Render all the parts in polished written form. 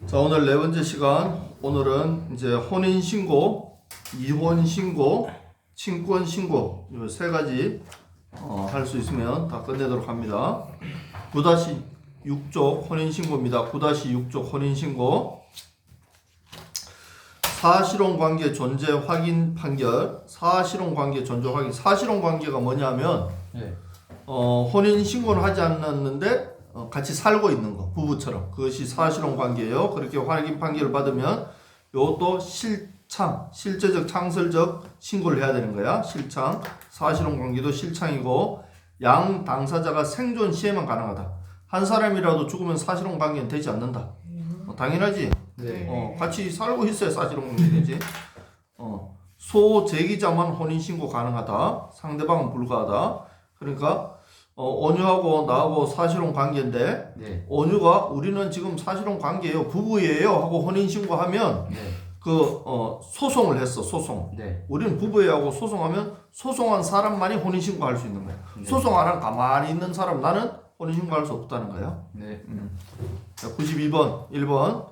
자, 오늘 네 번째 시간. 오늘은 이제 혼인신고, 이혼신고, 친권신고 이 세 가지 할 수 있으면 다 끝내도록 합니다. 9-6쪽 혼인신고입니다. 9-6쪽 혼인신고. 사실혼관계 존재 확인 판결. 사실혼관계 존재 확인. 사실혼관계가 뭐냐면 혼인신고는 하지 않았는데 같이 살고 있는 거, 부부처럼. 그것이 사실혼관계예요. 그렇게 확인 판결을 받으면 이것도 실창, 실제적 창설적 신고를 해야 되는 거야. 실창, 사실혼관계도 실창이고, 양 당사자가 생존 시에만 가능하다. 한 사람이라도 죽으면 사실혼관계는 되지 않는다. 당연하지. 네. 같이 살고 있어야 사실혼관계 되지. 소제기자만 혼인신고 가능하다. 상대방은 불가하다. 그러니까 온유하고 나하고 사실혼 관계인데 온유가 우리는 지금 사실혼 관계예요, 부부예요 하고 혼인신고하면 소송을 했어. 소송. 우리는 부부예요 하고 소송하면 소송한 사람만이 혼인신고할 수 있는 거야. 소송 안 하면 가만히 있는 사람 나는 혼인신고할 수 없다는 거야. 92번 1번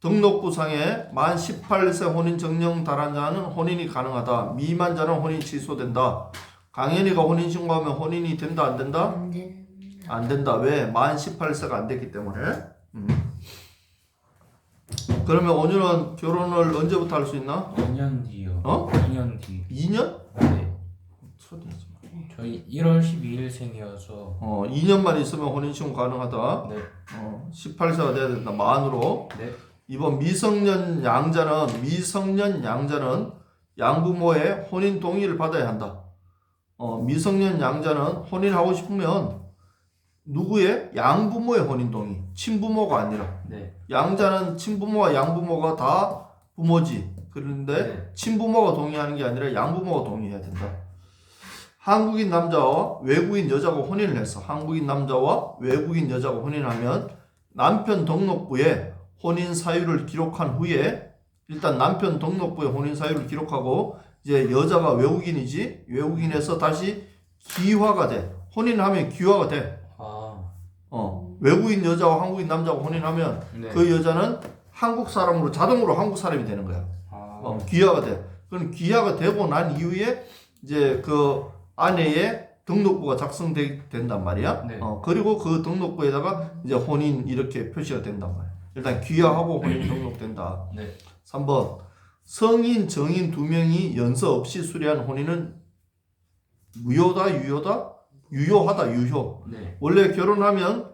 등록부상에 만 18세 혼인 정령 달한 자는 혼인이 가능하다. 미만자는 혼인 취소된다. 강현이가 혼인신고하면 혼인이 된다, 안 된다? 안 된다. 왜? 만 18세가 안 됐기 때문에. 그러면 온유는 결혼을 언제부터 할 수 있나? 2년 뒤요. 2년 뒤. 2년? 네. 소리하지 마. 저희 1월 12일생이어서 2년만 있으면 혼인신고 가능하다. 18세가 돼야 된다. 만으로. 이번 미성년 양자는 양부모의 혼인 동의를 받아야 한다. 미성년 양자는 혼인하고 싶으면 누구의? 양부모의 혼인 동의. 친부모가 아니라. 양자는 친부모와 양부모가 다 부모지. 그런데 친부모가 동의하는 게 아니라 양부모가 동의해야 된다. 한국인 남자와 외국인 여자가 혼인을 했어. 한국인 남자와 외국인 여자가 혼인하면 남편 등록부에 혼인 사유를 기록한 후에 일단 남편 등록부에 혼인 사유를 기록하고 이제 여자가 외국인이지. 외국인에서 다시 기화가 돼. 혼인하면 기화가 돼. 외국인 여자와 한국인 남자가 혼인하면 그 여자는 한국 사람으로 자동으로 한국 사람이 되는 거야. 기화가 돼. 그럼 기화가 되고 난 이후에 이제 그 아내의 등록부가 작성된단 말이야. 그리고 그 등록부에다가 이제 혼인 이렇게 표시가 된단 말이야. 일단 기화하고 혼인 등록된다. 3번 성인, 정인 두 명이 연서 없이 수리한 혼인은 무효다, 유효다? 유효하다, 유효. 원래 결혼하면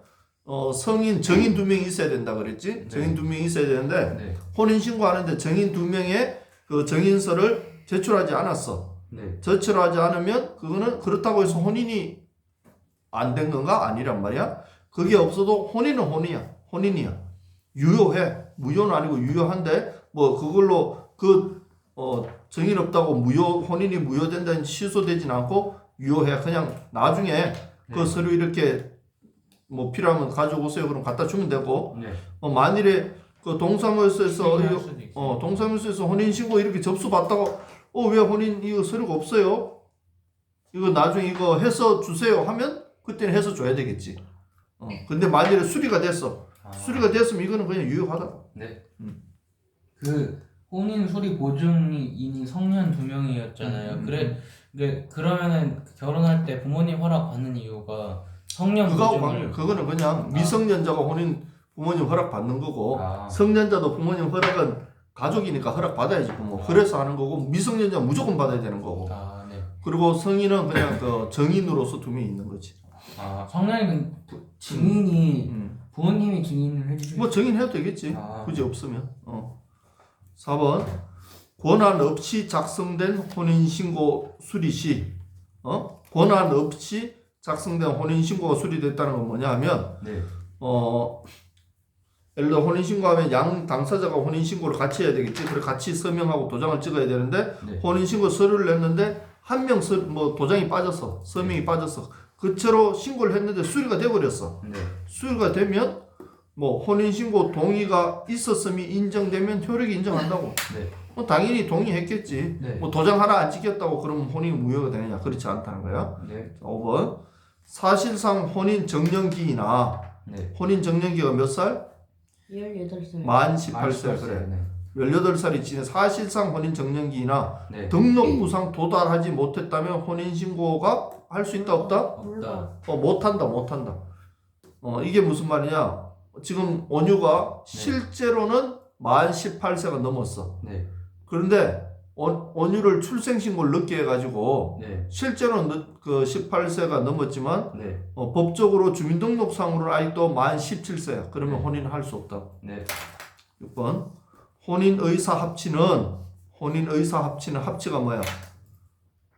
성인, 정인 두 명이 있어야 된다 그랬지? 정인 두 명이 있어야 되는데 혼인 신고하는데 정인 두 명의 그 정인서를 제출하지 않았어. 제출하지 않으면 그거는 그렇다고 해서 혼인이 안 된 건가? 아니란 말이야. 그게 없어도 혼인은 혼인이야. 유효해. 무효는 아니고 유효한데 뭐 그걸로 정인 없다고 혼인이 무효된다는 취소되진 않고 유효해. 그냥 나중에 그 서류 이렇게 뭐 필요하면 가져오세요. 그럼 갖다 주면 되고. 만일에 그 동사무소에서 혼인신고 이렇게 접수 받다가 왜 혼인 이거 서류가 없어요? 이거 나중에 이거 해서 주세요 하면 그때는 해서 줘야 되겠지. 근데 만일에 수리가 됐어. 수리가 됐으면 이거는 그냥 유효하다. 그 혼인 수리 보증인이 성년 2명이었잖아요. 그러면은 결혼할 때 부모님 허락 받는 이유가 성년 보증을 그거는 그냥 미성년자가 혼인 부모님 허락 받는 거고 성년자도 부모님 허락은 가족이니까 허락 받아야지 부모. 그래서 하는 거고 미성년자 무조건 받아야 되는 거고. 그리고 성인은 그냥 그 정인으로서 두 명이 있는 거지. 성년은 증인이 부모님이 증인을 해주시면 뭐 정인해도 되겠지. 굳이 없으면. 4번 권한 없이 작성된 혼인신고 수리 시 권한 없이 작성된 혼인신고가 수리됐다는 건 뭐냐 하면 예를 들어 혼인신고하면 양 당사자가 혼인신고를 같이 해야 되겠지. 그래 같이 서명하고 도장을 찍어야 되는데 혼인신고 서류를 냈는데 한 명 뭐 도장이 빠졌어. 서명이 빠졌어. 그처럼 신고를 했는데 수리가 돼버렸어. 수리가 되면 뭐 혼인신고 동의가 있었음이 인정되면 효력이 인정한다고. 당연히 동의했겠지. 뭐 도장 하나 안 찍혔다고 그러면 혼인이 무효가 되느냐? 그렇지 않다는 거야. 5번 사실상 혼인 정년기이나 혼인 정년기가 몇 살? 18살. 만 18세 그래. 네. 18살이 지난 사실상 혼인 정년기이나 네. 등록부상 도달하지 못했다면 혼인신고가 할 수 있다 없다? 없다. 못한다. 이게 무슨 말이냐? 지금 온유가 실제로는 만 18세가 넘었어. 네. 그런데 온유를 출생신고를 늦게 해가지고 네. 실제로는 그 18세가 넘었지만 네. 법적으로 주민등록상으로는 아직도 만 17세야. 그러면 네. 혼인을 할 수 없다. 네. 6번 혼인의사 합치는 합치가 뭐야?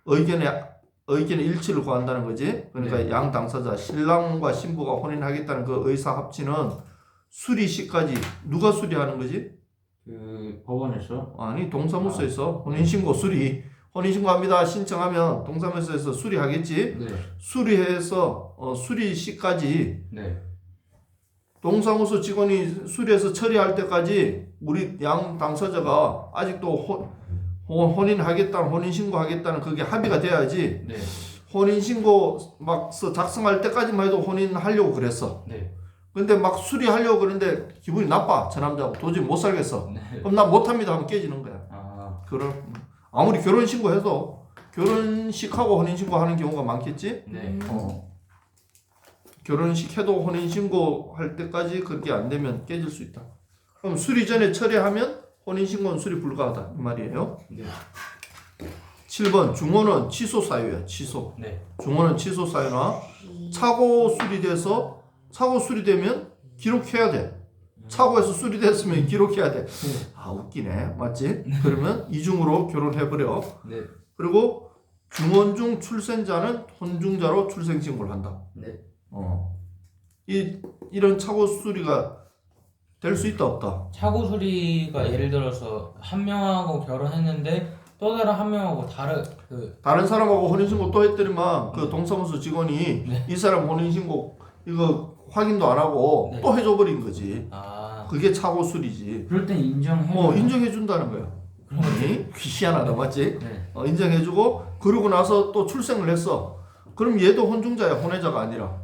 의견의 일치를 구한다는 거지. 그러니까 네. 양 당사자 신랑과 신부가 혼인하겠다는 그 의사 합치는 수리시까지 누가 수리하는 거지? 그 법원에서 아니 동사무소에서 혼인신고 수리 혼인신고합니다 신청하면 동사무소에서 수리하겠지. 네. 수리해서 수리시까지 네. 동사무소 직원이 수리해서 처리할 때까지 우리 양 당사자가 아직도 혼인신고하겠다는 그게 합의가 돼야지. 네. 혼인신고 막 작성할 때까지만 해도 혼인하려고 그랬어. 네. 근데 막 수리하려고 그러는데 기분이 나빠. 저 남자하고 도저히 못 살겠어. 네. 그럼 나 못합니다 하면 깨지는 거야. 그럼 아무리 결혼신고해도 결혼식하고 혼인신고하는 경우가 많겠지. 네. 결혼식 해도 혼인신고 할 때까지 그렇게 안 되면 깨질 수 있다. 그럼 수리 전에 처리하면 혼인신고는 수리 불가하다 이 말이에요. 네. 7번 중호는 취소 사유야. 취소. 네. 중호는 취소 사유나 차고 수리되면 기록해야 돼. 차고에서 수리됐으면 기록해야 돼. 아 웃기네. 맞지? 그러면 이중으로 결혼해버려. 네. 그리고 중혼중 출생자는 혼중자로 출생신고를 한다. 네. 이런 차고 수리가 될 수 있다 없다. 차고 수리가 예를 들어서 한 명하고 결혼했는데 또 다른 한 명하고 다른 사람하고 혼인신고 또 했더니만 그 동사무소 직원이 네. 이 사람 혼인신고 이거 확인도 안 하고 네. 또 해줘버린 거지. 그게 차고 수리지. 그럴 땐 인정해. 인정해준다는 거야. 아니 희한하다 맞지? 네. 인정해주고 그러고 나서 또 출생을 했어. 그럼 얘도 혼중자야. 혼외자가 아니라.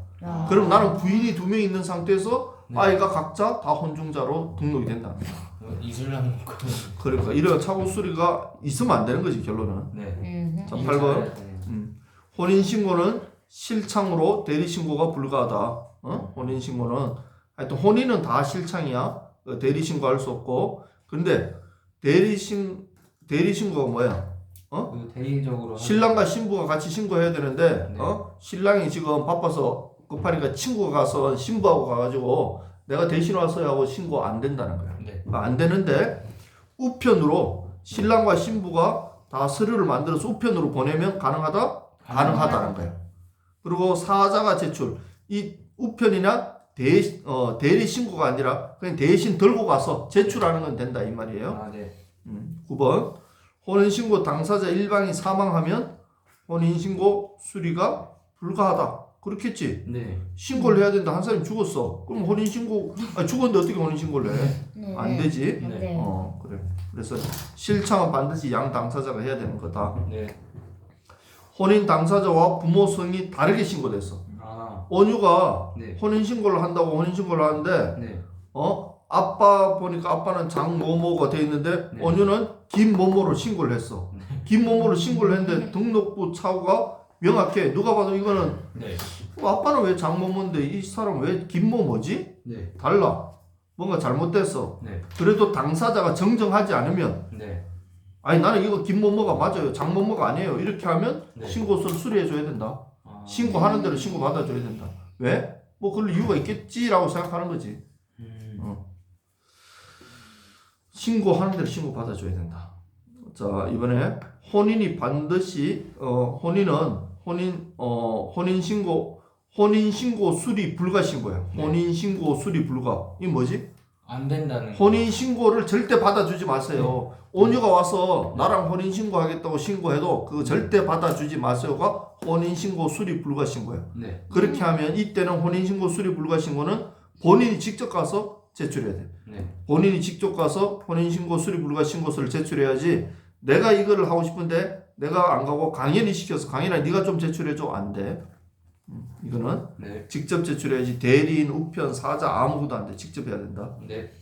그럼 나는 부인이 2명 있는 상태에서 네. 아이가 각자 다 혼중자로 등록이 된다. 이슬람 그러니까 이런 차고 수리가 있으면 안 되는 거지 결론은. 네. 자 8번 혼인신고는 실창으로 대리신고가 불가하다. 혼인신고는 하여튼 혼인은 다 실창이야. 대리신고할 수 없고. 근데 대리신고가 뭐야? 그 대리적으로 신랑과 신부가 같이 신고해야 되는데 네. 신랑이 지금 바빠서 급하니까 친구가 가서 신부하고 가가지고 내가 대신 왔어요 하고 신고 안 된다는 거야. 네. 안 되는데 우편으로 신랑과 신부가 다 서류를 만들어서 우편으로 보내면 가능하다는 거야. 그리고 사자가 제출 이 우편이나 대리 신고가 아니라 그냥 대신 들고 가서 제출하는 건 된다 이 말이에요. 네. 9번 혼인신고 당사자 일방이 사망하면 혼인신고 수리가 불가하다. 그렇겠지. 네. 신고를 해야 된다. 한 사람이 죽었어. 그럼 혼인신고 죽었는데 어떻게 혼인신고를 해? 안 되지. 네. 그래. 그래서 실창은 반드시 양 당사자가 해야 되는 거다. 네. 혼인 당사자와 부모 성이 다르게 신고됐어. 온유가 네. 혼인신고를 한다고 혼인신고를 하는데 네. 아빠 보니까 아빠는 장모모가 돼 있는데 네. 온유는 김모모로 신고를 했어. 김모모로 신고를 했는데 등록부 차고가 명확해. 누가 봐도 이거는 네. 아빠는 왜 장모모인데 이 사람 왜 김모모지? 네. 달라. 뭔가 잘못됐어. 네. 그래도 당사자가 정정하지 않으면 네. 아니 나는 이거 김모모가 맞아요. 장모모가 아니에요. 이렇게 하면 네. 신고서를 수리해 줘야 된다. 신고하는 대로 신고 받아줘야 된다. 왜? 뭐 그럴 이유가 있겠지라고 생각하는 거지. 신고하는 대로 신고 받아줘야 된다. 자 이번에 혼인이 반드시 혼인신고 수리 불가 신고야. 네. 혼인신고 수리 불가. 이 뭐지? 안 된다는 혼인신고를 절대 받아주지 마세요. 온유가 와서 나랑 혼인신고 하겠다고 신고해도 그거 절대 받아주지 마세요가 혼인신고 수리 불가 신고야. 네. 그렇게 하면 이때는 혼인신고 수리 불가 신고는 본인이 직접 가서 제출해야 돼. 네. 본인이 직접 가서 혼인신고 수리 불가 신고서를 제출해야지 내가 이거를 하고 싶은데 내가 안 가고 강연이 시켜서 강연아 네가 좀 제출해줘 안 돼. 이거는 네. 직접 제출해야지. 대리인, 우편, 사자 아무것도 안 돼. 직접 해야 된다. 네.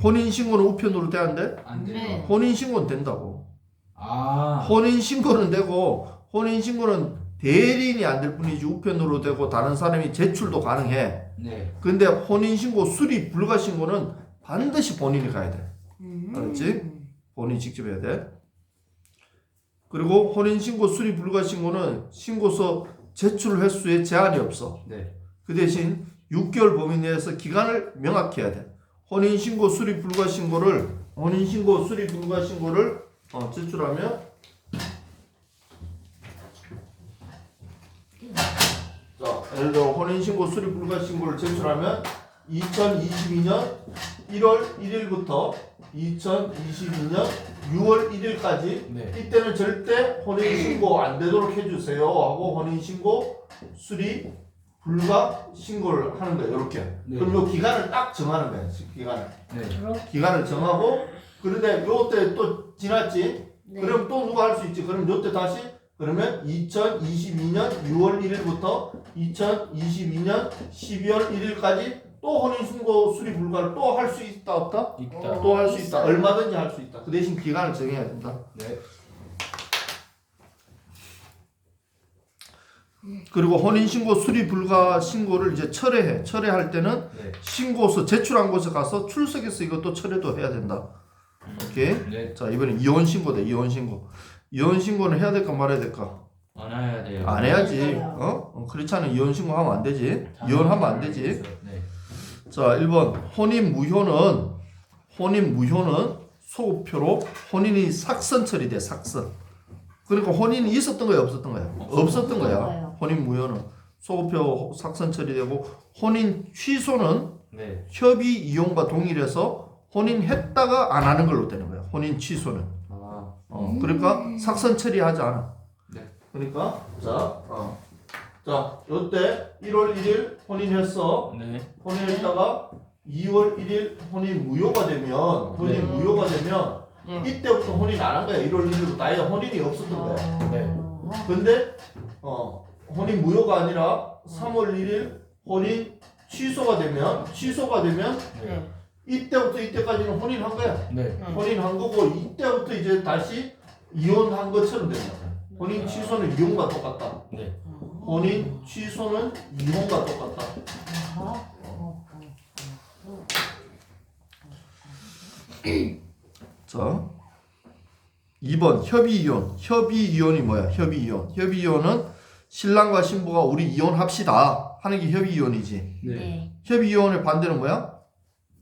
혼인신고는 우편으로 돼야 안 돼? 안 돼요. 네. 혼인신고는 된다고. 아. 혼인신고는 되고 혼인신고는 대리인이 안 될 뿐이지 우편으로 되고 다른 사람이 제출도 가능해. 네. 근데 혼인신고 수리 불가 신고는 반드시 본인이 가야 돼. 알았지? 본인이 직접 해야 돼. 그리고 혼인신고 수리 불가 신고는 신고서 제출 횟수에 제한이 없어. 네. 그 대신 6개월 범위 내에서 기간을 명확히 해야 돼. 혼인신고 수리 불가 신고를 제출하면 자, 예를 들어 혼인신고 수리 불가 신고를 제출하면 2022년 1월 1일부터 2022년 6월 1일까지 네. 이때는 절대 혼인신고 안 되도록 해주세요 하고 혼인신고 수리 불가 신고를 하는 거예요. 이렇게. 네. 그럼 이 기간을 딱 정하는 거예요. 기간을. 네. 기간을 정하고 그런데 요때 또 지났지. 네. 그럼 또 누가 할 수 있지. 그럼 요때 다시 그러면 2022년 6월 1일부터 2022년 12월 1일까지 또 혼인신고 수리 불가를 또 할 수 있다 없다? 있다. 또 할 수 있다. 있어요. 얼마든지 할 수 있다. 그 대신 기간을 정해야 된다. 네. 그리고 혼인신고 수리 불가 신고를 이제 철회해. 철회할 때는 네. 신고서 제출한 곳에 가서 출석해서 이것도 철회도 해야 된다. 오케이? 네. 자, 이번엔 이혼 신고다. 이혼 신고. 이혼 신고는 해야 될까 말아야 될까? 안 해야 돼요. 안 해야지. 해야 그렇지 않으면 이혼 신고하면 안 되지. 이혼하면 안 되지. 네. 자, 1번 혼인 무효는 소급표로 혼인이 삭선 처리돼. 삭선. 그러니까 혼인이 있었던 거야, 없었던 거야? 없었던 거야. 거예요. 혼인 무효는 소급표 삭선 처리되고 혼인 취소는 네. 협의 이용과 동일해서 혼인했다가 안 하는 걸로 되는 거야. 혼인 취소는. 아. 그러니까 삭선 처리하지 않아. 네. 그러니까 자, 요때 1월 1일 혼인했어. 네. 혼인했다가 2월 1일 혼인 무효가 되면 네. 이때부터 혼인 안 한 거야. 1월 1일부터 아예 혼인이 없었던 거야. 네. 근데 혼인 무효가 아니라 3월 1일 혼인 취소가 되면 네. 이때부터 이때까지는 혼인한 거야. 네. 혼인한 거고 이때부터 이제 다시 이혼한 것처럼 되는 거야. 혼인 취소는 이혼과 똑같다. 네. 혼인 취소는 이혼과 똑같다. 자, 2번 협의이혼. 협의이혼이 뭐야? 협의이혼은 신랑과 신부가 우리 이혼합시다 하는 게 협의이혼이지. 네. 협의이혼의 반대는 뭐야?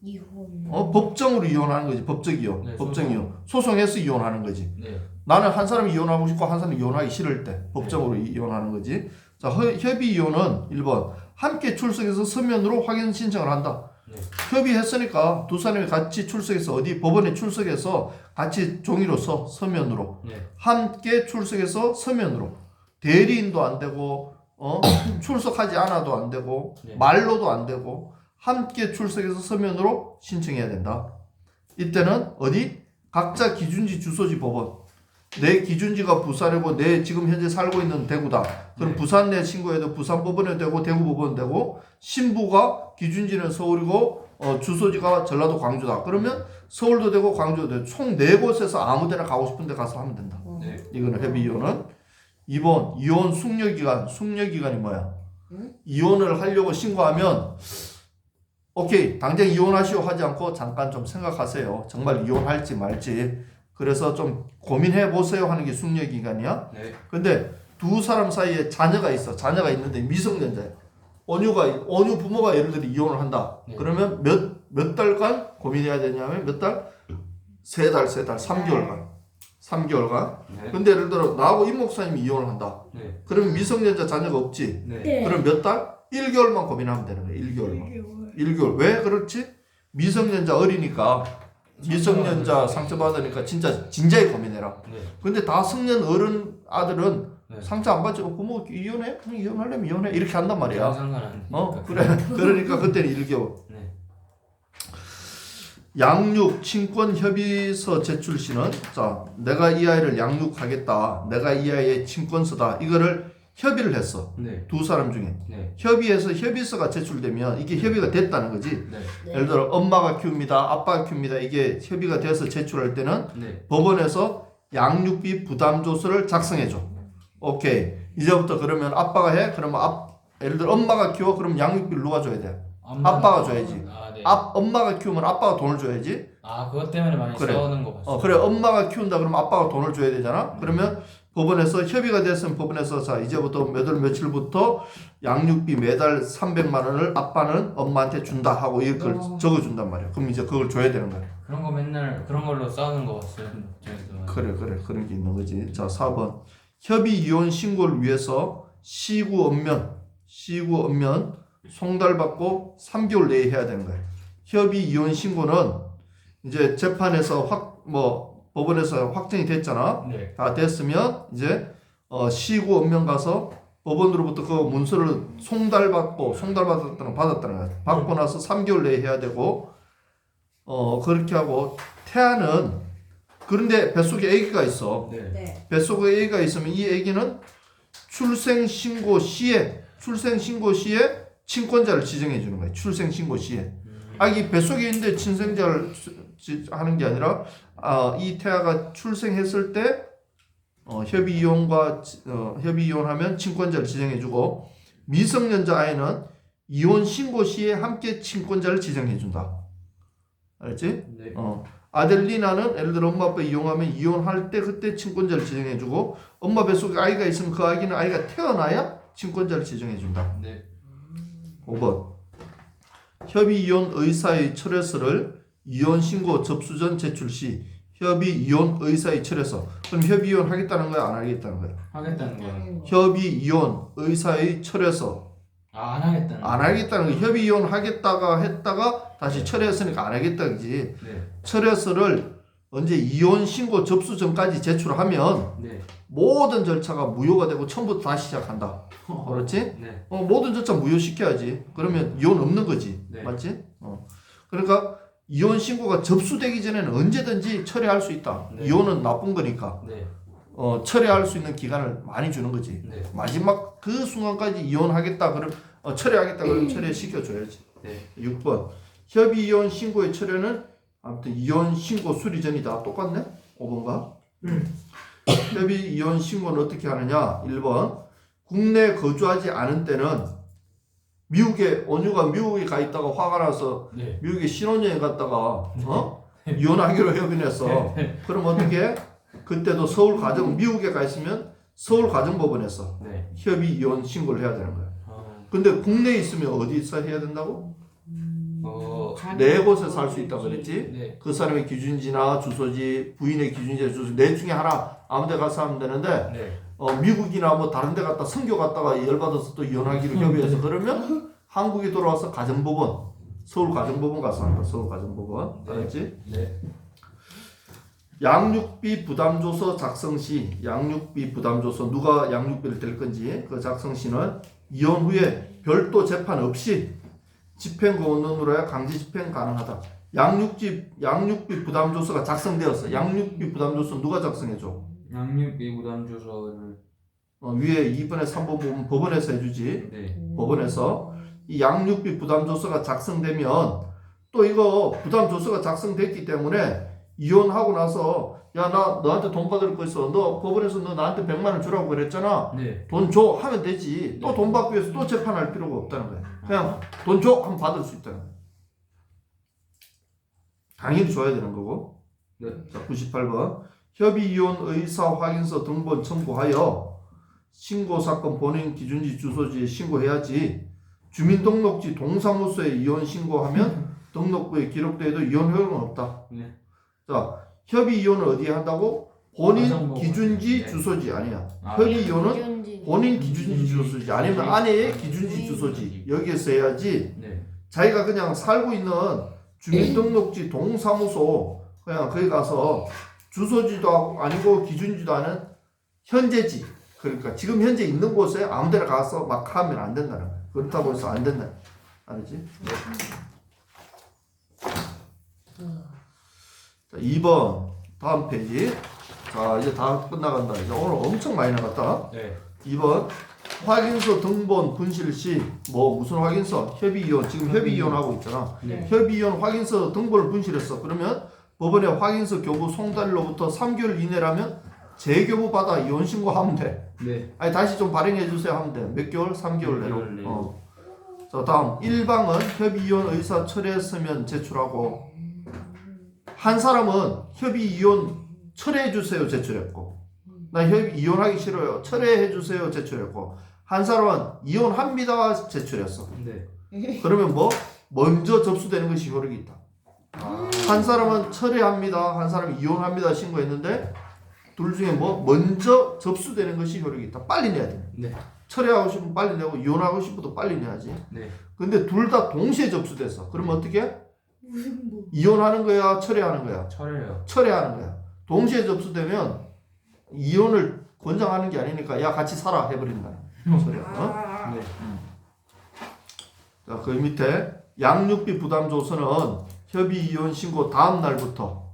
이혼. 법정으로 이혼하는 거지. 법적 이혼. 네, 법정 이혼. 소송해서 이혼하는 거지. 네. 나는 한 사람이 이혼하고 싶고 한 사람이 이혼하기 싫을 때 법정으로 이혼하는 거지. 자, 협의이혼은 1번 함께 출석해서 서면으로 확인 신청을 한다. 네. 협의했으니까 두 사람이 같이 출석해서 어디 법원에 출석해서 같이 종이로 써. 서면으로. 네. 함께 출석해서 서면으로. 대리인도 안 되고 출석하지 않아도 안 되고 네. 말로도 안 되고 함께 출석해서 서면으로 신청해야 된다. 이때는 어디? 각자 기준지 주소지 법원. 내 기준지가 부산이고 내 지금 현재 살고 있는 대구다. 그럼 네. 부산 내 신고해도 부산 법원에 되고 대구 법원 되고 신부가 기준지는 서울이고 주소지가 전라도 광주다. 그러면 서울도 되고 광주도 되고 총 4곳에서 아무 데나 가고 싶은 데 가서 하면 된다. 네. 이거는 협의이혼은. 2번 이혼 숙려기간. 숙려기간이 뭐야? 이혼을 하려고 신고하면 오케이 당장 이혼하시오 하지 않고 잠깐 좀 생각하세요. 정말 이혼할지 말지. 그래서 좀 고민해 보세요 하는 게 숙려기간이야. 네. 근데 두 사람 사이에 자녀가 있어. 자녀가 있는데 미성년자야. 어느 부모가 예를 들어 이혼을 한다. 네. 그러면 몇 달간 고민해야 되냐면 몇 달? 3달, 3개월간. 3개월간. 네. 근데 예를 들어 나하고 임 목사님이 이혼을 한다. 네. 그러면 미성년자 자녀가 없지. 네. 네. 그럼 몇 달? 1개월만 고민하면 되는 거야. 1개월만. 1개월. 왜 그렇지? 미성년자 어리니까 미성년자 상처받으니까 진작에 고민해라. 네. 근데 다 성년 어른 아들은 네. 상처 안 받지. 부모 이혼해? 이혼하려면 이혼해. 이렇게 한단 말이야. 상관 안. 그래. 그러니까 그때는 1개월. 네. 양육 친권 협의서 제출 시는 자, 내가 이 아이를 양육하겠다. 내가 이 아이의 친권서다. 이거를 협의를 했어. 네. 두 사람 중에. 네. 협의해서 협의서가 제출되면 이게 협의가 됐다는 거지. 네. 네. 예를 들어 엄마가 키웁니다. 아빠가 키웁니다. 이게 협의가 돼서 제출할 때는 네. 법원에서 양육비 부담조서를 작성해줘. 오케이. 이제부터 그러면 아빠가 해? 그러면 예를 들어 엄마가 키워? 그럼 양육비를 누가 줘야 돼? 아빠가 줘야지. 아, 네. 엄마가 키우면 아빠가 돈을 줘야지. 아, 그것 때문에 많이 그래. 싸우는 거 봤어요. 그래. 엄마가 키운다 그러면 아빠가 돈을 줘야 되잖아. 그러면 법원에서 협의가 됐으면 법원에서 자 이제부터 몇 월 며칠부터 양육비 매달 300만 원을 아빠는 엄마한테 준다 하고 이걸 적어준단 말이야. 그럼 이제 그걸 줘야 되는 거야. 그런 거 맨날 그런 걸로 싸우는 거 봤어요. 그래 그런 게 있는 거지. 자 4번 협의 이혼 신고를 위해서 시구 엄면 송달받고 3개월 내에 해야 되는 거야. 협의 이혼 신고는 이제 재판에서 법원에서 확정이 됐잖아. 네. 다 됐으면 이제 시구 엄면 가서 법원으로부터 그 문서를 받았다는 거야. 받고 나서 3개월 내에 해야 되고 그렇게 하고 태아는 그런데 뱃속에 아기가 있어. 네. 네. 뱃속에 아기가 있으면 이 아기는 출생 신고 시에 친권자를 지정해 주는 거야. 출생 신고 시에. 아기 뱃속에 있는데 친생자를 하는 게 아니라 이 태아가 출생했을 때 협의 이혼하면 친권자를 지정해 주고 미성년자 아이는 이혼 신고 시에 함께 친권자를 지정해 준다. 알았지? 네. 아들 리나는 예를 들어 엄마 아빠 이혼하면 이혼할 때 그때 친권자를 지정해 주고 엄마 뱃속에 아이가 있으면 그 아기는 아이가 태어나야 친권자를 지정해 준다. 네. 5번 협의 이혼 의사의 철회서를 이혼 신고 접수 전 제출 시 협의 이혼 의사의 철회서. 그럼 협의 이혼 하겠다는 거야, 안 하겠다는 거야? 하겠다는 거예요. 협의 이혼 의사의 철회서. 아, 안 하겠다는 안 하겠다는 거야. 협의 이혼 하겠다가 했다가 다시 철회했으니까 안 하겠다 그지. 네. 철회서를 언제 이혼 신고 접수 전까지 제출하면 네. 모든 절차가 무효가 되고 처음부터 다시 시작한다. 그렇지? 네. 모든 절차 무효시켜야지. 그러면 이혼 없는 거지. 네. 맞지? 그러니까 이혼 신고가 접수되기 전에는 언제든지 철회할 수 있다. 네. 이혼은 나쁜 거니까. 네. 철회할 수 있는 기간을 많이 주는 거지. 네. 마지막 그 순간까지 이혼하겠다 그럼 철회하겠다 그러면 철회시켜 줘야지. 네. 6번 협의 이혼 신고의 철회는 아무튼 이혼 신고 수리 전이다. 똑같네? 5번가? 협의 이혼 신고는 어떻게 하느냐? 1번 국내에 거주하지 않은 때는 온유가 미국에 가 있다가 화가 나서 네. 미국에 신혼여행 갔다가 이혼하기로 협의했어. 그럼 어떻게? 그때도 미국에 가 있으면 서울 가정법원에서 네. 협의 이혼 신고를 해야 되는 거야. 근데 국내에 있으면 어디서 해야 된다고? 네 곳에서 할 수 있다고 그랬지? 네. 그 사람의 기준지나 주소지, 부인의 기준지나 주소지 네 중에 하나 아무 데 가서 하면 되는데 네. 미국이나 뭐 다른 데 갔다 선교 갔다가 열받아서 또 이혼하기로 협의해서 그러면 한국에 돌아와서 가정법원, 서울 가정법원 가서 한다. 서울 가정법원. 알았지? 네. 양육비 부담조서 작성 시 양육비 부담조서 누가 양육비를 댈 건지 그 작성 시는 이혼 후에 별도 재판 없이 집행권으로야 강제 집행 가능하다. 양육비 부담조서가 작성되었어. 양육비 부담조서 누가 작성해줘? 양육비 부담 조서를 위에 2번에 3번 보면 법원에서 해주지. 네. 법원에서 이 양육비 부담조서가 작성되면 또 이거 부담조서가 작성됐기 때문에 이혼하고 나서 야 나 너한테 돈 받을 거 있어. 너 법원에서 너 나한테 100만 원 주라고 그랬잖아. 네. 돈 줘 하면 되지. 또 네. 돈 받기 위해서 또 재판할 필요가 없다는 거야. 그냥 돈 줘 하면 받을 수 있다는 거야. 당연히 줘야 되는 거고. 네. 자 98번 협의 이혼 의사 확인서 등본 첨부하여 신고 사건 본인 기준지 주소지에 신고해야지. 주민등록지 동사무소에 이혼 신고하면 등록부에 기록돼도 이혼 효력은 없다. 네. 자 협의 이혼을 어디에 한다고? 본인 가정법원. 기준지 네. 주소지 아니야. 아, 협의 이혼은 기준지. 본인 기준지 주소지 아니면 아내의 기준지 주소지 여기에서 해야지. 네. 자기가 그냥 살고 있는 주민등록지 동사무소 그냥 거기 가서 주소지도 아니고 기준지도 아닌 현재지, 그러니까 지금 현재 있는 곳에 아무데나 가서 막 하면 안 된다는 거야. 그렇다고 해서 안 된다. 알지? 자, 2번 다음 페이지. 자 이제 다 끝나간다. 이제 오늘 엄청 많이 나갔다. 네. 2번 확인서 등본 분실 시 뭐 무슨 확인서? 협의이혼. 지금 협의이혼하고 있잖아. 네. 협의이혼 확인서 등본을 분실했어. 그러면 법원에 확인서 교부 송달로부터 3개월 이내라면 재교부 받아 이혼 신고하면 돼. 네. 아니 다시 좀 발행해 주세요 하면 돼. 몇 개월? 3개월 내로. 3개월 내로. 자 다음 일방은 협의이혼 의사 철회했으면 제출하고 한 사람은 협의이혼 철회해 주세요 제출했고 나 이혼하기 싫어요 철회해 주세요 제출했고 한 사람은 이혼합니다 제출했어. 네. 그러면 뭐 먼저 접수되는 것이 효력이 있다. 한 사람은 철회합니다 한 사람은 이혼합니다 신고했는데 둘 중에 뭐 먼저 접수되는 것이 효력이 있다. 빨리 내야 돼. 네. 철회하고 싶으면 빨리 내고 이혼하고 싶어도 빨리 내야지. 네. 근데 둘 다 동시에 접수됐어. 그러면 어떻게 해? 무슨 뭐? 이혼하는 거야 철회하는 거야? 철회요. 철회하는 거야. 동시에 접수되면 이혼을 권장하는 게 아니니까 야 같이 살아 해버린다. 철회. 어? 네. 자, 그 밑에 양육비 부담 조서는 협의 이혼 신고 다음 날부터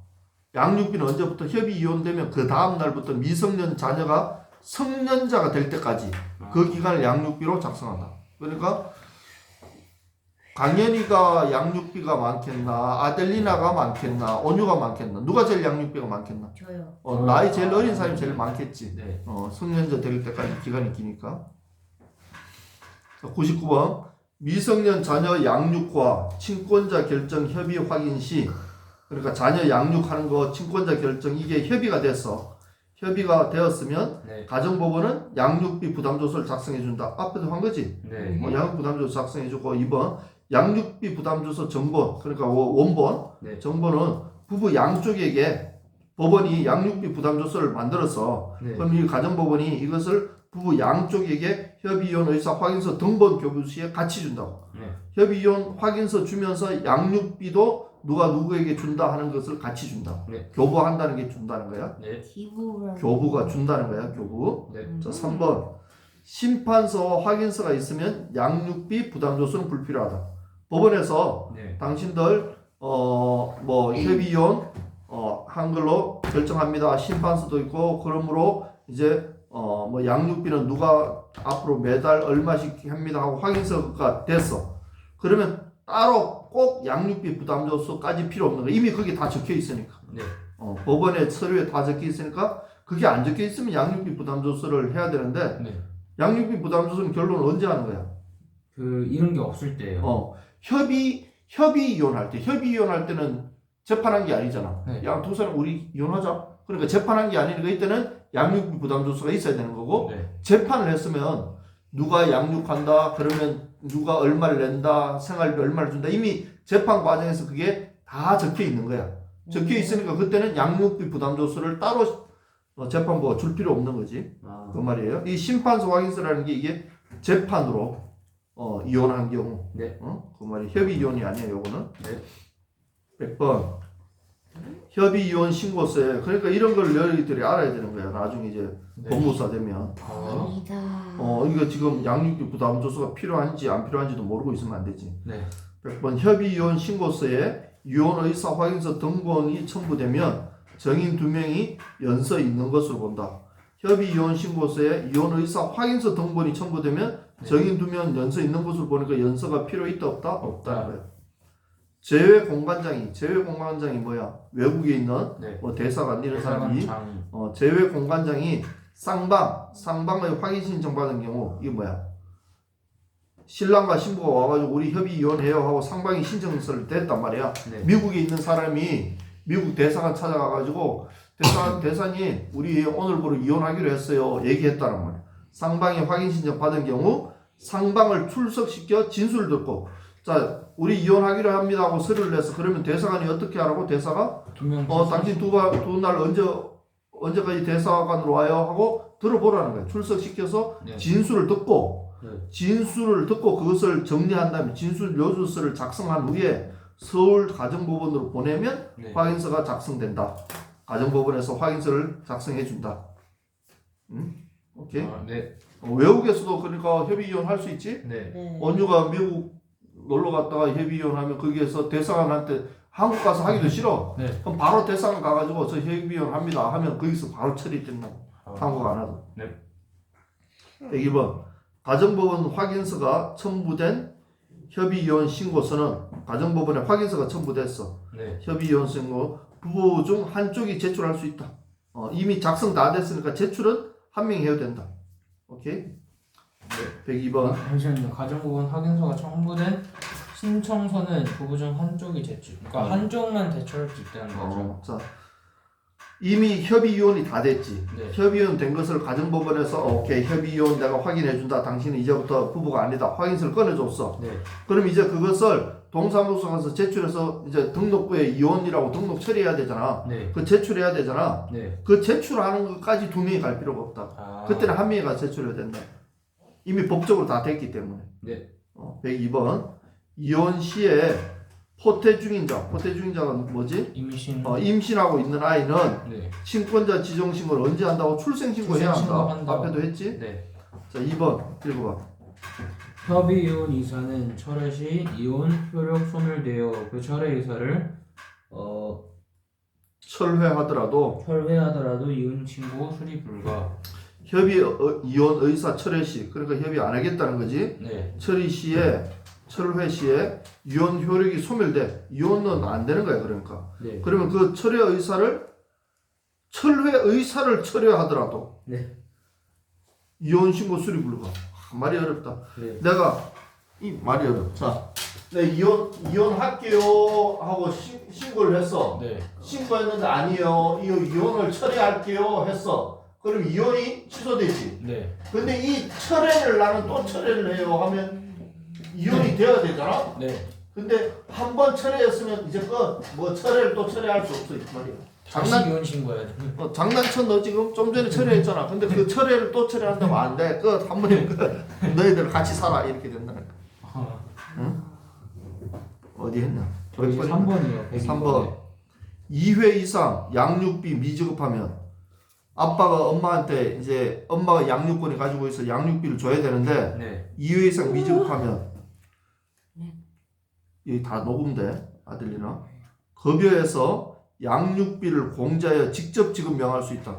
양육비는 언제부터 협의 이혼되면 그 다음 날부터 미성년 자녀가 성년자가 될 때까지 그 기간을 양육비로 작성한다. 그러니까 강연이가 양육비가 많겠나 아델리나가 많겠나 온유가 많겠나 누가 제일 양육비가 많겠나? 저요. 나이 제일 어린 사람이 제일 많겠지. 네. 성년자 될 때까지 기간이 기니까. 99번 미성년 자녀 양육과 친권자 결정 협의 확인 시 그러니까 자녀 양육하는 거 친권자 결정 이게 협의가 됐어. 협의가 되었으면 네. 가정법원은 양육비 부담조서를 작성해 준다. 앞에도 한 거지. 네. 양육 부담조서 작성해 주고 2번 양육비 부담조서 정본 그러니까 원본 네. 정본은 부부 양쪽에게 법원이 양육비 부담조서를 만들어서 네. 그럼 이 가정법원이 이것을 부부 양쪽에게 협의이혼 의사 확인서 등본 교부 시에 같이 준다고. 네. 협의이혼 확인서 주면서 양육비도 누가 누구에게 준다 하는 것을 같이 준다. 네. 교부한다는 게 준다는 거야. 네. 기부를. 교부가 준다는 거야. 교부. 네. 자 3번 심판서와 확인서가 있으면 양육비 부담조서는 불필요하다. 법원에서 네. 당신들 뭐 협의이혼 한글로 결정합니다. 심판서도 있고 그러므로 이제 뭐 양육비는 누가 앞으로 매달 얼마씩 합니다 하고 확인서가 됐어. 그러면 따로 꼭 양육비 부담조서까지 필요 없는 거 이미 거기 다 적혀 있으니까. 네. 법원의 서류에 다 적혀 있으니까 그게 안 적혀 있으면 양육비 부담조서를 해야 되는데 네. 양육비 부담조서는 결론은 언제 하는 거야? 이런 게 없을 때예요. 협의 이혼할 때는 재판한 게 아니잖아. 네. 야, 두 사람 우리 이혼하자. 그러니까 재판한 게 아니니까 이때는 양육비 부담조서가 있어야 되는 거고 네. 재판을 했으면 누가 양육한다 그러면 누가 얼마를 낸다 생활비 얼마를 준다 이미 재판 과정에서 그게 다 적혀 있는 거야. 적혀 있으니까 그때는 양육비 부담조서를 따로 재판부가 줄 필요 없는 거지. 그 말이에요. 이 심판서 확인서라는 게 이게 재판으로 이혼한 경우. 네. 그 말이 협의 이혼이 아니에요. 요거는. 네. 100번 협의 이혼 신고서에 그러니까 이런 걸 너희들이 알아야 되는 거야. 나중에 이제 네. 법무사 되면. 아니다. 이거 지금 양육비 부담조서가 필요한지 안 필요한지도 모르고 있으면 안 되지. 네. 100번 협의 이혼 신고서에 이혼 의사 확인서 등본이 첨부되면 정인 2명이 연서 있는 것으로 본다. 협의 이혼 신고서에 이혼 의사 확인서 등본이 첨부되면 정인 2명 연서 있는 것으로 보니까 연서가 필요 있다 없다? 없다는 거야. 제외 공관장이 뭐야? 외국에 있는 네. 뭐 대사관 이런 사람이 장. 제외 공관장이 쌍방의 확인 신청 받은 경우 이게 뭐야? 신랑과 신부가 와가지고 우리 협의 이혼해요 하고 상방이 신청서를 냈단 말이야. 네. 미국에 있는 사람이 미국 대사관 찾아가가지고 대사님 우리 오늘부로 이혼하기로 했어요 얘기했다는 말이야. 상방이 확인 신청 받은 경우 상방을 출석시켜 진술을 듣고 자 우리 이혼하기로 합니다 하고 서류를 냈어. 그러면 대사관이 어떻게 하라고? 대사가 당신 두 날 언제까지 대사관으로 와요 하고 들어보라는 거야. 출석시켜서 네. 진술을 듣고 네. 그것을 정리한 다음에 진술 묘주서를 작성한 후에 서울 가정법원으로 보내면 네. 확인서가 작성된다. 가정법원에서 확인서를 작성해 준다. 오케이. 네. 외국에서도 그러니까 협의 이혼 할 수 있지. 네. 네. 원유가 미국 놀러 갔다가 협의 이혼하면 거기에서 대사관한테 한국 가서 하기도 싫어. 네. 그럼 바로 대사관 가가지고 저 협의 이혼 합니다 하면 거기서 바로 처리된다고. 한국 안 하고. 네. 102번 가정법원 확인서가 첨부된 협의이혼 신고서는 가정법원에 확인서가 첨부됐어. 네. 협의이혼 신고 부부 중 한쪽이 제출할 수 있다. 이미 작성 다 됐으니까 제출은 한 명이 해야 된다. 오케이? 네. 102번. 잠시만요. 가정법원 확인서가 첨부된 신청서는 부부 중 한쪽이 제출. 그러니까 한쪽만 제출할 수 있다는 거죠. 자, 이미 협의이혼이 다 됐지. 네. 협의이혼 된 것을 가정법원에서 오케이 협의이혼 내가 확인해준다. 당신은 이제부터 부부가 아니다. 확인서를 꺼내줬어. 네. 그럼 이제 그것을 동사무소 가서 제출해서 이제 등록부에 이혼이라고 등록 처리해야 되잖아. 네. 그 제출해야 되잖아. 네. 그 제출하는 것까지 두 명이 갈 필요가 없다. 아. 그때는 한 명이 가서 제출해야 된다. 이미 법적으로 다 됐기 때문에. 네. 102번. 이혼 시에 포태 중인자. 포태 중인자가 뭐지? 임신. 임신하고 있는 아이는 네. 친권자 지정신고를 언제 한다고? 출생신고해야 한다. 한다고. 앞에도 했지? 네. 자, 2번 읽어봐. 협의이혼 이사는 철회 시 이혼 효력 소멸되어 그 철회 의사를 철회하더라도 철회하더라도 이혼 신고 수리 불가. 협의 이혼 의사 철회 시, 그러니까 협의 안 하겠다는 거지. 네. 철회 시에 이혼 효력이 소멸돼. 이혼은 안 되는 거야, 그러니까. 네. 그러면 그 철회 의사를 철회하더라도 네. 이혼 신고 수리 불가. 말이 어렵다. 네. 내가 이 말이 어렵다. 자, 내가 이혼할게요 하고 신고를 했어. 네. 신고했는데 아니에요. 이혼을 처리할게요 했어. 그럼 이혼이 취소되지. 네. 근데 이 철회를 나는 또 철회를 해요 하면 이혼이 되어야 되잖아. 네. 근데 한 번 철회했으면 이제 뭐 철회를 또 철회할 수 없어 이 말이야. 다시 이혼 신고해야 돼. 장난쳐. 너 지금 좀 전에 철회했잖아. 근데 그 철회를 또 철회한다면 안 돼. 한 번에 너희들 같이 살아 이렇게 된다는 거야. 응? 어디 했냐? 저기 3번이요. 3번. 2회 이상 양육비 미지급하면 아빠가 엄마한테 이제 엄마가 양육권이 가지고 있어 양육비를 줘야 되는데 네. 2회 이상 미지급하면 여기 다 녹음돼. 아들리나 급여에서 양육비를 공제하여 직접 지급 명할 수 있다.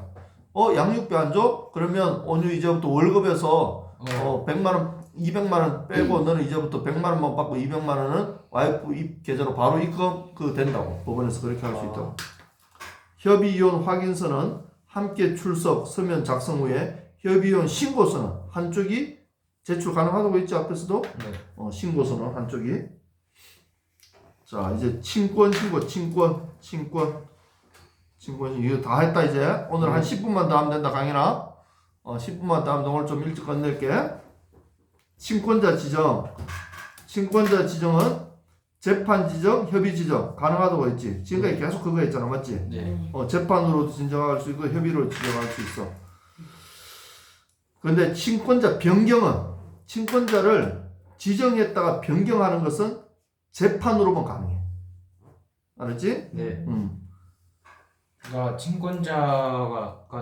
양육비 안 줘? 그러면 오늘 이제부터 월급에서 100만 원, 200만 원 빼고 너는 이제부터 100만 원만 받고 200만 원은 와이프 계좌로 바로 입금 된다고. 법원에서 그렇게 할 수 있다고. 협의이혼 확인서는 함께 출석, 서면 작성 후에 협의이혼 신고서는 한쪽이 제출 가능하다고 했지 앞에서도. 네. 신고서는 한쪽이. 자, 이제 친권 이거 다 했다 이제. 오늘 한 10분만 더 하면 된다 강인아. 10분만 더 하면 오늘 좀 일찍 끝낼게. 친권자 지정은 재판 지정, 협의 지정 가능하다고 했지. 지금까지 계속 그거 했잖아, 맞지? 네. 재판으로도 지정할 수 있고 협의로 지정할 수 있어. 근데 친권자 변경은 친권자를 지정했다가 변경하는 것은 재판으로만 가능해. 알았지? 네. 그러니까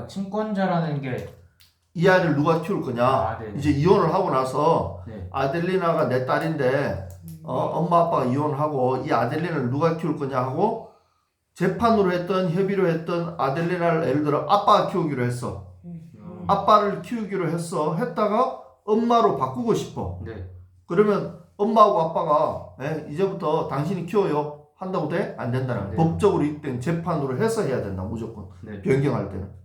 친권자라는 게 이 아이를 누가 키울 거냐? 네. 이제 이혼을 하고 나서 네. 아델리나가 내 딸인데 엄마 아빠가 이혼하고 이 아델리나를 누가 키울 거냐 하고 재판으로 했던 협의로 했던 아델리나를 예를 들어 아빠가 키우기로 했어. 아빠를 키우기로 했다가 엄마로 바꾸고 싶어. 네. 그러면 엄마하고 아빠가 이제부터 당신이 키워요 한다고 돼? 안 된다는. 네. 법적으로 이땐 재판으로 해서 해야 된다 무조건. 네. 변경할 때는.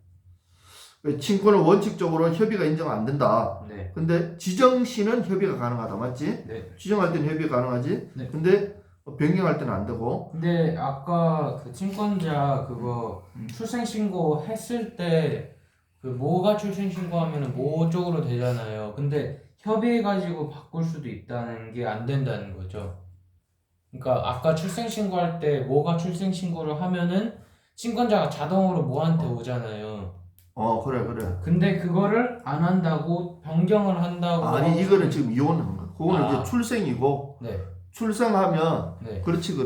친권은 원칙적으로 협의가 인정 안 된다. 네. 근데 지정 시는 협의가 가능하다, 맞지? 네. 지정할 때는 협의가 가능하지. 네. 근데 변경할 때는 안 되고. 근데 아까 그 친권자 그거 출생 신고 했을 때 그 모가 출생 신고하면은 모 쪽으로 되잖아요. 근데 협의해 가지고 바꿀 수도 있다는 게 안 된다는 거죠. 그러니까 아까 출생 신고할 때 모가 출생 신고를 하면은 친권자가 자동으로 모한테 오잖아요. 그래. 근데 그거를 안 한다고 변경을 한다고. 아니 이거는 지금 이혼한 거야. 그거는 이제 출생이고. 네. 출생하면. 네. 그렇지.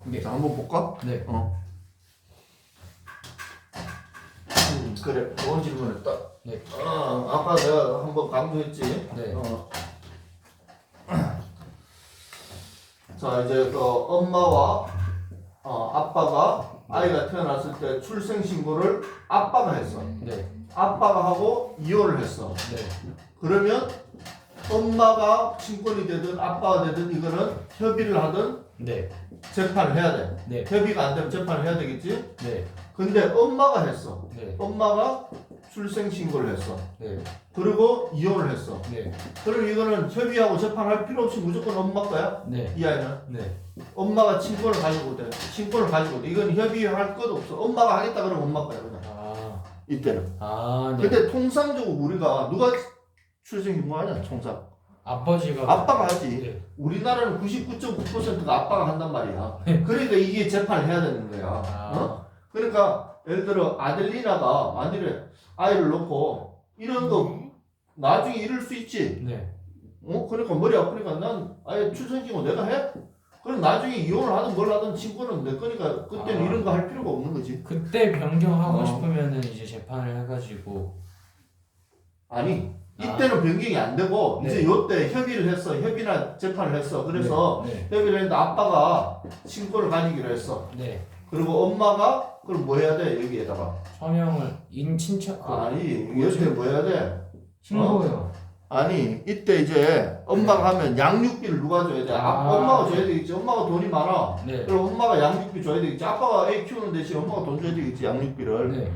네. 자 한번 볼까? 네. 그래. 좋은 질문했다. 네. 아까 내가 한번 강조했지. 네. 자 이제 그 엄마와 아빠가 아이가 태어났을 때 출생 신고를 아빠가 했어. 네. 아빠가 하고 이혼을 했어. 네. 그러면 엄마가 친권이 되든 아빠가 되든 이거는 협의를 하든 네. 재판을 해야 돼. 네. 협의가 안 되면 재판을 해야 되겠지? 네. 근데 엄마가 했어. 네. 엄마가 출생신고를 했어. 네. 그리고 이혼을 했어. 네. 그럼 이거는 협의하고 재판할 필요 없이 무조건 엄마 거야? 네. 이 아이는? 네. 엄마가 친권을 가지고 돼. 친권을 가지고 돼. 이건 협의할 것도 없어. 엄마가 하겠다 그러면 엄마 거야 그냥. 아. 이때는. 아, 네. 근데 통상적으로 우리가 누가 출생신고하냐? 통상. 아버지가 아빠가 하지. 네. 우리나라는 99.9%가 아빠가 한단 말이야. 그러니까 이게 재판을 해야 되는 거야. 아. 어? 그러니까 예를 들어 아델리나가 만일에 아이를 놓고 이런 거 나중에 이럴 수 있지. 네. 그러니까 머리 아프니까 난 아예 출생신고 내가 해? 그럼 나중에 이혼을 하든 뭘 하든 친구는 내 거니까 그때는 이런 거 할 필요가 없는 거지. 그때 변경하고 싶으면은 이제 재판을 해가지고 아니 이때는 변경이 안 되고 네. 이제 요때 협의를 했어. 협의나 재판을 했어. 그래서 네. 협의를 했는데 아빠가 친권을 가지기로 했어. 네. 그리고 엄마가 그럼 뭐 해야 돼? 여기에다가 서명을 인친척 아니 여태 뭐 해야 돼? 신고요. 아니 이때 이제 엄마가 하면 양육비를 누가 줘야 돼? 엄마가 줘야 되겠지. 엄마가 돈이 많아. 네. 그럼 엄마가 양육비 줘야 되겠지. 아빠가 애 키우는 대신 엄마가 돈 줘야 되겠지. 양육비를. 네.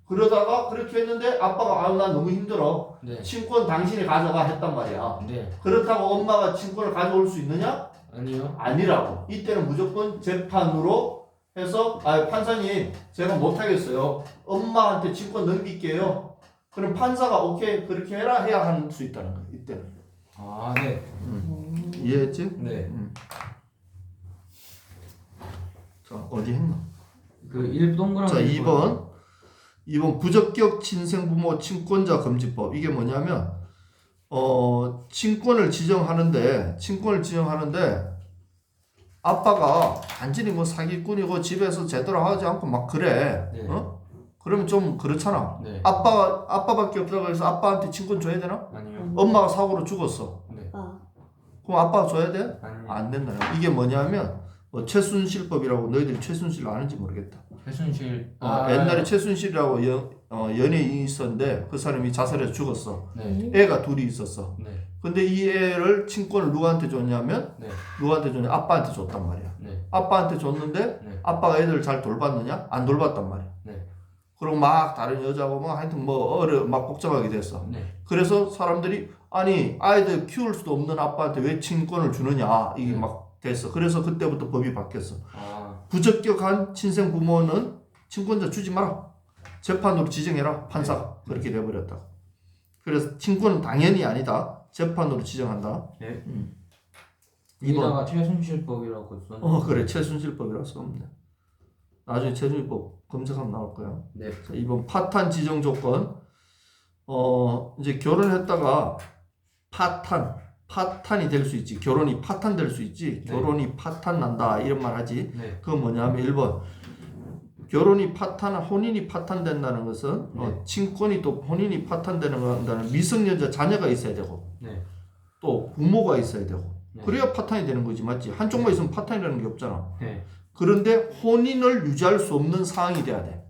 그러다가 그렇게 했는데 아빠가 난 너무 힘들어. 네. 친권 당신이 가져가 했단 말이야. 네. 그렇다고 엄마가 친권을 가져올 수 있느냐? 아니요. 아니라고. 이때는 무조건 재판으로 해서 판사님 제가 못하겠어요. 엄마한테 친권 넘길게요. 그럼 판사가 오케이 그렇게 해라 해야 할 수 있다는 거야. 이때는. 아, 네. 이해했지? 네. 자 어디 했나? 그 1동그라미. 자 2번 부적격 친생부모 친권자 금지법. 이게 뭐냐면 친권을 지정하는데 아빠가 완전히 뭐 사기꾼이고 집에서 제대로 하지 않고 막 그래. 네. 그러면 좀 그렇잖아. 네. 아빠밖에 없다고 해서 아빠한테 친권 줘야 되나? 아니요. 엄마가 사고로 죽었어. 네. 그럼 아빠가 줘야 돼? 아니요. 안 된다. 이게 뭐냐면 최순실법이라고. 너희들이 최순실 아는지 모르겠다. 최순실. 옛날에 최순실이라고 연예인이 있었는데 그 사람이 자살해서 죽었어. 네. 애가 둘이 있었어. 네. 근데 이 애를 친권을 누구한테 줬냐면 네. 누구한테 줬냐? 아빠한테 줬단 말이야. 네. 아빠한테 줬는데 네. 아빠가 애들을 잘 돌봤느냐? 안 돌봤단 말이야. 네. 그리고 막 다른 여자하고 막 하여튼 막 복잡하게 됐어. 네. 그래서 사람들이 아니 아이들 키울 수도 없는 아빠한테 왜 친권을 주느냐 이게 막 됐어. 그래서 그때부터 법이 바뀌었어. 부적격한 친생 부모는 친권자 주지 마라. 재판으로 지정해라. 판사가 그렇게 돼버렸다. 그래서 친권은 당연히 아니다. 재판으로 지정한다. 네. 이번 이다가 최순실법이라고 썼는데. 그래 최순실법이라고 썼네. 나중에 최순실법 검색하면 나올 거야. 네. 자, 이번 파탄 지정 조건. 이제 결혼했다가 파탄이 될 수 있지. 결혼이 파탄될 수 있지. 결혼이 파탄 난다 이런 말 하지. 네. 그건 뭐냐면 1번 혼인이 파탄된다는 것은 친권이 또 혼인이 파탄되는 것은 미성년자 자녀가 있어야 되고 네. 또 부모가 있어야 되고 네. 그래야 파탄이 되는 거지 맞지? 한쪽만 있으면 파탄이라는 게 없잖아. 네. 그런데 혼인을 유지할 수 없는 상황이 돼야 돼.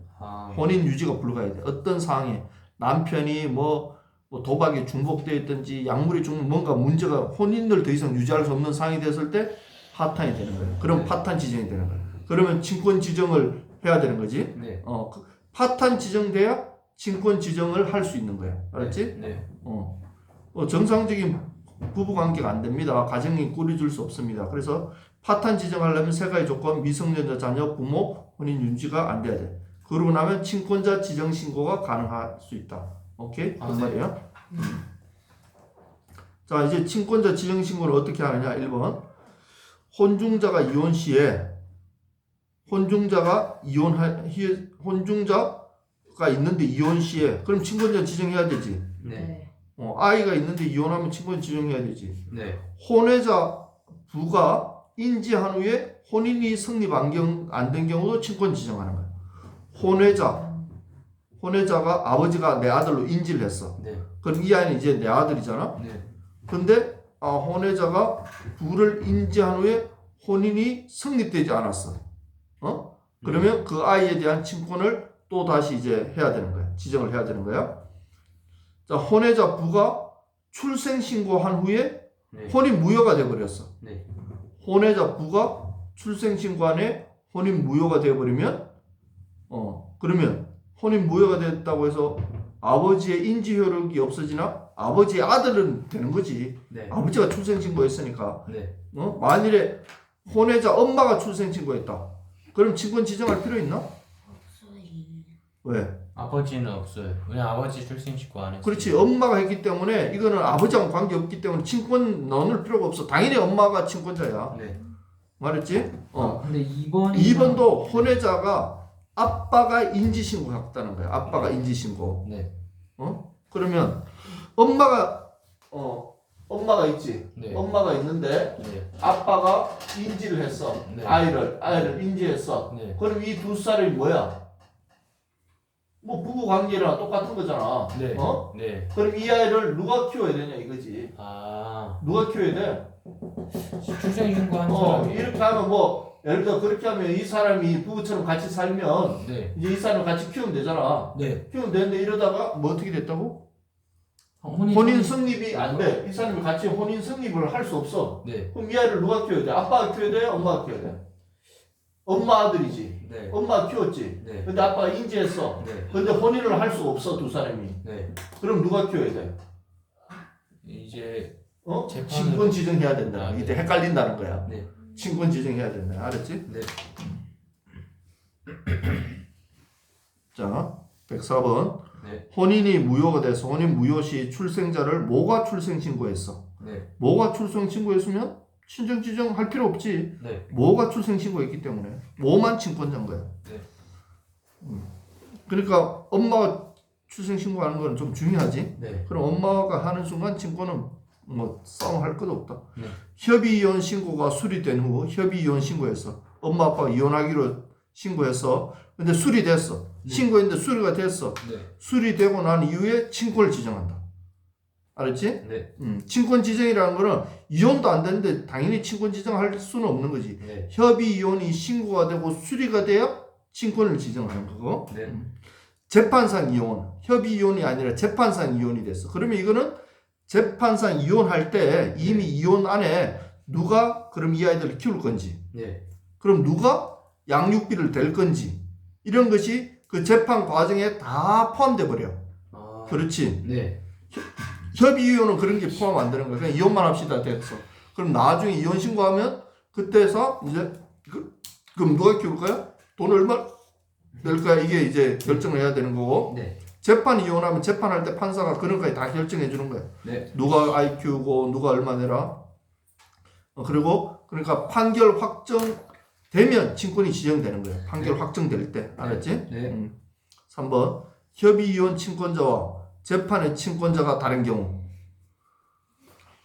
혼인 유지가 불가해야 돼. 어떤 상황에 남편이 뭐 도박에 중복되어 있든지 약물이 뭔가 문제가 혼인을 더 이상 유지할 수 없는 상황이 됐을 때 파탄이 되는 거예요. 그럼 네. 파탄 지정이 되는 거예요. 그러면 친권 지정을 해야 되는 거지. 네. 파탄 지정돼야 친권 지정을 할 수 있는 거야. 알았지? 네. 정상적인 부부 관계가 안 됩니다. 가정이 꾸려질 수 없습니다. 그래서 파탄 지정하려면 세 가지 조건: 미성년자 자녀, 부모, 혼인 유지가 안 돼야 돼. 그러고 나면 친권자 지정 신고가 가능할 수 있다. 오케이? 그 말이에요. 자, 이제 친권자 지정 신고를 어떻게 하느냐? 1번. 혼중자가 이혼 시에 혼중자가 있는데 이혼 시에 그럼 친권자 지정해야 되지. 네. 아이가 있는데 이혼하면 친권 지정해야 되지. 네. 혼외자 부가 인지한 후에 혼인이 성립 안 된 경우도 친권 지정하는 거야. 혼외자가 아버지가 내 아들로 인지를 했어. 네. 그럼 이 아이는 이제 내 아들이잖아. 네. 근데 혼외자가 부를 인지한 후에 혼인이 성립되지 않았어. 그러면 그 아이에 대한 친권을 또 다시 이제 해야 되는 거야. 지정을 해야 되는 거야. 자, 혼외자 부가 출생 신고한 후에 네. 혼인 무효가 돼 버렸어. 네. 혼외자 부가 출생 신고안에 혼인 무효가 돼 버리면 그러면 혼인 무효가 됐다고 해서 아버지의 인지 효력이 없어지나? 아버지의 아들은 되는 거지. 네. 아버지가 출생 신고했으니까. 네. 만일에 혼외자 엄마가 출생 신고했다. 그럼 친권 지정할 필요 있나? 없어요. 왜? 아버지는 없어요. 그냥 아버지 출생신고 안 했어요. 그렇지. 엄마가 했기 때문에 이거는 아버지하고 관계없기 때문에 친권 넣을 필요가 없어. 당연히 엄마가 친권자야. 네. 말했지? 근데 2번 2번도 혼외자가 아빠가 인지신고했다는 거야. 아빠가 인지신고. 네. 그러면 엄마가 있지. 네. 엄마가 있는데 네. 아빠가 인지를 했어. 네. 아이를 인지했어. 네. 그럼 이 두 사람이 뭐야? 뭐 부부 관계랑 똑같은 거잖아. 네. 네. 그럼 이 아이를 누가 키워야 되냐 이거지. 누가 키워야 돼? 출생신고한 사람이. 이렇게 하면 뭐 예를 들어 그렇게 하면 이 사람이 부부처럼 같이 살면 네. 이제 이 사람을 같이 키우면 되잖아. 네. 키우면 되는데 이러다가 뭐 어떻게 됐다고? 혼인 혼인 성립이 안 돼. 이 사람이 같이 혼인 성립을 할 수 없어. 네. 그럼 이 아이를 누가 키워야 돼? 아빠가 키워야 돼? 엄마가 키워야 돼? 엄마 아들이지. 네. 엄마가 키웠지. 네. 근데 아빠가 인지했어. 네. 근데 혼인을 할 수 없어 두 사람이. 네. 그럼 누가 키워야 돼? 이제 재판을- 친권 지정해야 된다. 네. 이때 헷갈린다는 거야. 네. 친권 지정해야 된다. 알았지? 네. 자, 104번. 네. 혼인이 무효가 돼서 혼인 무효 시 출생자를 모가 출생 신고했어. 네. 모가 출생 신고했으면 친정 지정할 필요 없지. 네. 모가 출생 신고했기 때문에 모만 친권자인 거야. 네. 그러니까 엄마가 출생 신고하는 거는 좀 중요하지. 네. 그럼 엄마가 하는 순간 친권은 뭐 싸움할 것도 없다. 네. 협의 이혼 신고가 수리된 후 협의 이혼 신고했어. 엄마 아빠가 이혼하기로 신고했어. 근데 수리됐어. 신고했는데 수리가 됐어. 네. 수리되고 난 이후에 친권을 지정한다. 알았지? 네. 친권 지정이라는 거는 이혼도 안 되는데 당연히 친권 지정할 수는 없는 거지. 네. 협의 이혼이 신고가 되고 수리가 돼야 친권을 지정하는 거고. 네. 재판상 이혼, 협의 이혼이 아니라 재판상 이혼이 됐어. 그러면 이거는 재판상 이혼할 때 이미 이혼 안에 누가 그럼 이 아이들을 키울 건지, 네. 그럼 누가 양육비를 댈 건지 이런 것이 그 재판 과정에 다 포함돼 버려. 그렇지. 네. 협의 이혼은 그런 게 포함 안 되는 거야. 그냥 이혼만 합시다 됐어. 그럼 나중에 이혼 신고하면 그때서 이제 그럼 누가 키울 거야? 돈 얼마 낼 거야? 이게 이제 결정을 해야 되는 거고. 네. 재판 이혼하면 재판할 때 판사가 그런 거에 다 결정해 주는 거야. 네. 누가 아이 키우고 누가 얼마 내라. 그리고 그러니까 판결 확정되면 친권이 지정되는 거야. 판결 확정될 때. 알았지? 네. 3번 협의 이혼 친권자와 재판의 친권자가 다른 경우.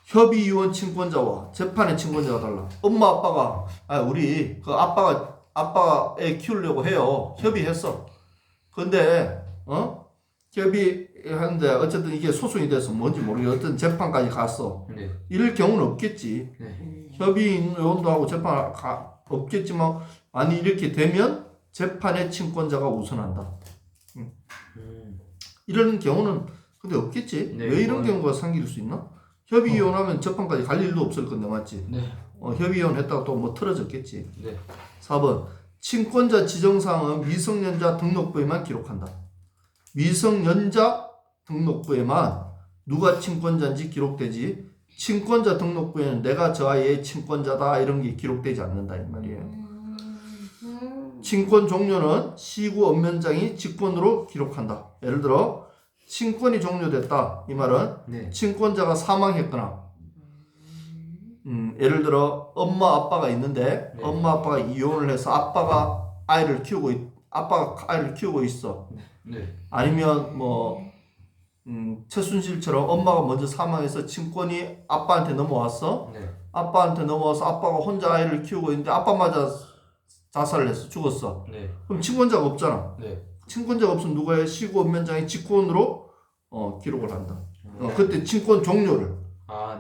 협의 이혼 친권자와 재판의 친권자가 달라. 엄마 아빠가 우리 그 아빠가 애 키우려고 해요. 협의했어. 근데 협의하는데 어쨌든 이게 소송이 돼서 뭔지 모르겠어. 어떤 재판까지 갔어. 네. 이럴 경우는 없겠지. 네. 협의이혼도 하고 재판 없겠지만 아니 이렇게 되면 재판의 친권자가 우선한다. 이런 경우는 근데 없겠지. 네, 왜 이런 경우가 생길 수 있나? 협의 이혼하면 재판까지 갈 일도 없을 건데 맞지? 네. 협의 이혼 했다가 또 뭐 틀어졌겠지. 네. 4번 친권자 지정사항은 미성년자 등록부에만 기록한다. 미성년자 등록부에만 누가 친권자인지 기록되지 친권자 등록부에는 내가 저 아이의 친권자다 이런 게 기록되지 않는다 이 말이에요. 친권 종료는 시구 업면장이 직권으로 기록한다. 예를 들어 친권이 종료됐다 이 말은 네. 친권자가 사망했거나 예를 들어 엄마 아빠가 있는데 네. 엄마 아빠가 이혼을 해서 아빠가 아이를 키우고 있어. 네. 아니면 뭐 최순실처럼 엄마가 먼저 사망해서 친권이 아빠한테 넘어왔어. 네. 아빠한테 넘어와서 아빠가 혼자 아이를 키우고 있는데 아빠마저 자살을 했어. 죽었어. 네. 그럼 친권자가 없잖아. 네. 친권자가 없으면 누가 해? 시구 업면장이 직권으로 기록을 한다. 그때 친권 종료를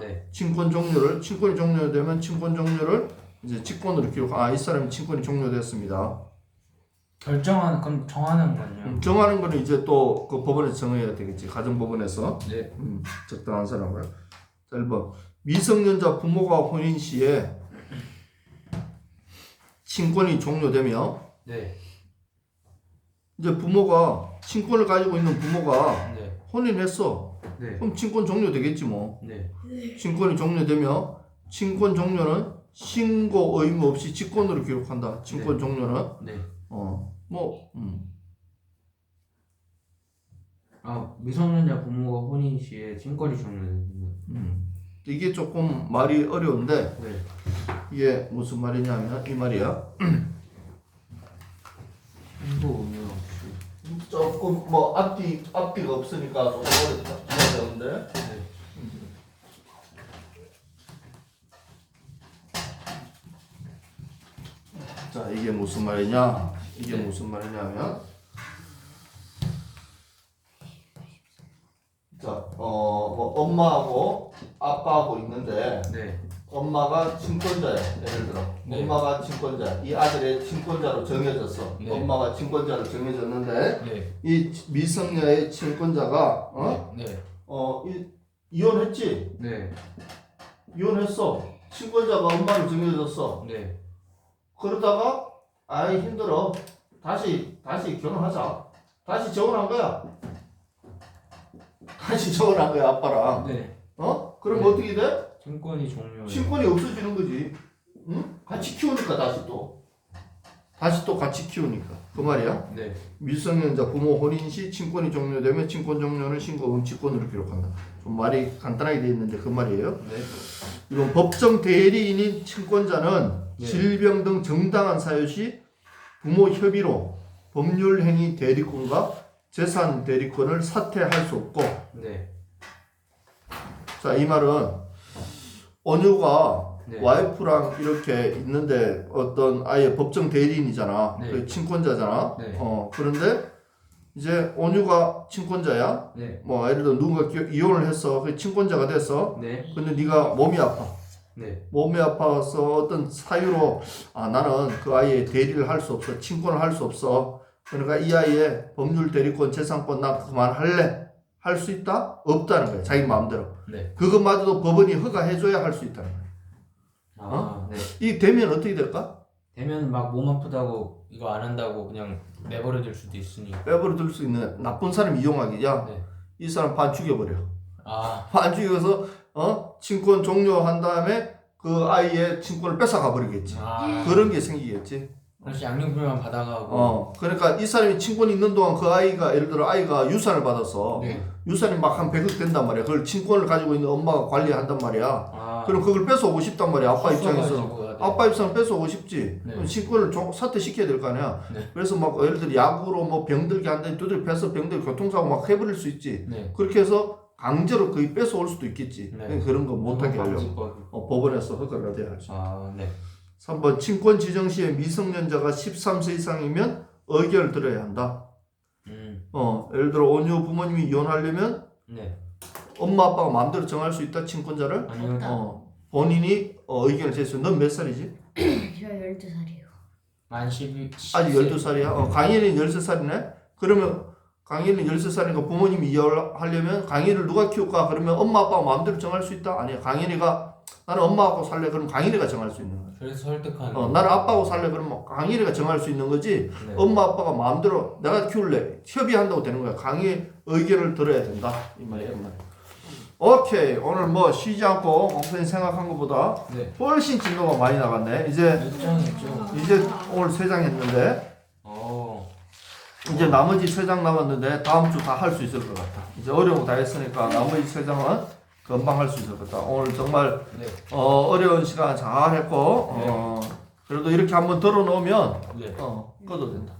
네. 친권이 종료되면 친권 종료를 이제 직권으로 기록. 이 사람이 친권이 종료됐습니다. 그럼 정하는 건요? 정하는 거는 이제 또 그 법원에서 정해야 되겠지. 가정법원에서. 네. 적당한 사람을. 자, 1번. 미성년자 부모가 혼인 시에 친권이 종료되며 네. 이제 부모가 친권을 가지고 있는 부모가 네. 혼인했어. 네. 그럼 친권 종료되겠지 뭐. 네. 친권이 종료되며 친권 종료는 신고 의무 없이 직권으로 기록한다. 친권 종료는 네. 뭐 미성년자 부모가 혼인 시에 친권이 종료됩니다. 이게 조금 말이 어려운데 네. 이게 무슨 말이냐면 이 말이야. 신고 의무 없이. 조금 뭐 앞뒤가 없으니까 조금 어렵다. 네. 자, 이게 무슨 말이냐? 이게 네. 무슨 말이냐면 자, 뭐 엄마하고 아빠하고 있는데 네. 엄마가 친권자야. 예를 들어 네. 엄마가 친권자, 이 아들의 친권자로 정해졌어. 네. 엄마가 친권자로 정해졌는데 네. 이 미성년의 친권자가 네. 이혼했지. 네. 이혼했어. 친권자가 엄마로 정해졌어. 네. 그러다가 아이 힘들어. 다시 결혼하자. 다시 재혼한 거야. 다시 재혼한 거야 아빠랑. 네. 그럼 네. 어떻게 돼? 친권이 종료. 친권이 없어지는 거지. 응? 같이 키우니까 다시 또 같이 키우니까 그 말이야. 네. 미성년자 부모 혼인 시 친권이 종료되면 친권 종료는 신고 음치권으로 기록한다. 좀 말이 간단하게 돼 있는데 그 말이에요. 네. 이건 법정 대리인인 친권자는 네. 질병 등 정당한 사유 시 부모 협의로 법률행위 대리권과 재산 대리권을 사퇴할 수 없고, 네. 자, 이 말은 언유가 네. 와이프랑 이렇게 있는데 어떤 아예 법정 대리인이잖아. 네. 그 친권자잖아. 네. 그런데 이제 언유가 친권자야. 네. 뭐 예를 들어 누군가 이혼을 했어. 그 친권자가 됐어. 네. 근데 네가 몸이 아파. 네. 몸이 아파서 어떤 사유로 나는 그 아이의 대리를 할 수 없어. 친권을 할 수 없어. 그러니까 이 아이의 법률 대리권, 재산권 나 그만할래. 할 수 있다? 없다는 거야. 자기 마음대로. 네. 그것마저도 법원이 허가해줘야 할 수 있다는 거야. 네. 이 되면 어떻게 될까? 되면 막 몸 아프다고 이거 안 한다고 그냥 내버려둘 수도 있으니. 빼버려 수 있는 나쁜 사람 이용하기. 야, 네. 이 사람 반 죽여버려. 아. 반 죽여서 친권 종료한 다음에 그 아이의 친권을 뺏어가 버리겠지. 그런 게 생기겠지. 그렇지, 양육비만 받아가고. 그러니까 이 사람이 친권이 있는 동안 그 아이가 예를 들어 아이가 유산을 받았어. 네. 유산이 막 한 100억 된단 말이야. 그걸 친권을 가지고 있는 엄마가 관리한단 말이야. 그럼 그걸 뺏어오고 싶단 말이야. 아빠 입장에서. 네. 아빠 입장은 뺏어오고 싶지. 네. 그럼 친권을 사퇴시켜야 될 거 아니야. 네. 그래서 막 예를 들어 약으로 뭐 병들게 한다니 두드려 패서 병들 교통사고 막 해버릴 수 있지. 네. 그렇게 해서 강제로 거의 뺏어올 수도 있겠지. 네. 그런 거 못하게 하려고 법원에서 허가를 돼야지. 네. 3번 친권 지정 시에 미성년자가 13세 이상이면 의견을 들어야 한다. 예를 들어 온유 부모님이 이혼하려면 네. 엄마 아빠가 마음대로 정할 수 있다. 친권자를 아니요. 본인이 의견을 제시해. 넌 몇 살이지? 저 12살이에요. 만 12. 아직 12살이야? 강희는 13살이네? 그러면 강희는 13살이니까 부모님이 이혼하려면 강희를 누가 키울까? 그러면 엄마 아빠가 마음대로 정할 수 있다? 아니야. 강희가 나는 엄마하고 살래. 그럼 강희가 정할 수 있는 거야. 그래서 설득하는. 나는 아빠하고 살래. 그러면 강희가 정할 수 있는 거지. 네. 엄마 아빠가 마음대로 내가 키울래. 협의한다고 되는 거야. 강희 의견을 들어야 된다. 이 말이야. 오케이. 오늘 뭐 쉬지 않고 목사님 생각한 것보다 네. 훨씬 진도가 많이 나갔네. 이제 몇 장이죠? 이제 오늘 3장 했는데 이제 나머지 3장 남았는데 다음 주 다 할 수 있을 것 같아. 이제 어려운 거 다 했으니까 나머지 3장은 금방 할 수 있을 것 같다. 오늘 정말 네. 어려운 시간 잘 했고 그래도 이렇게 한번 들어놓으면 네. 꺼도 된다.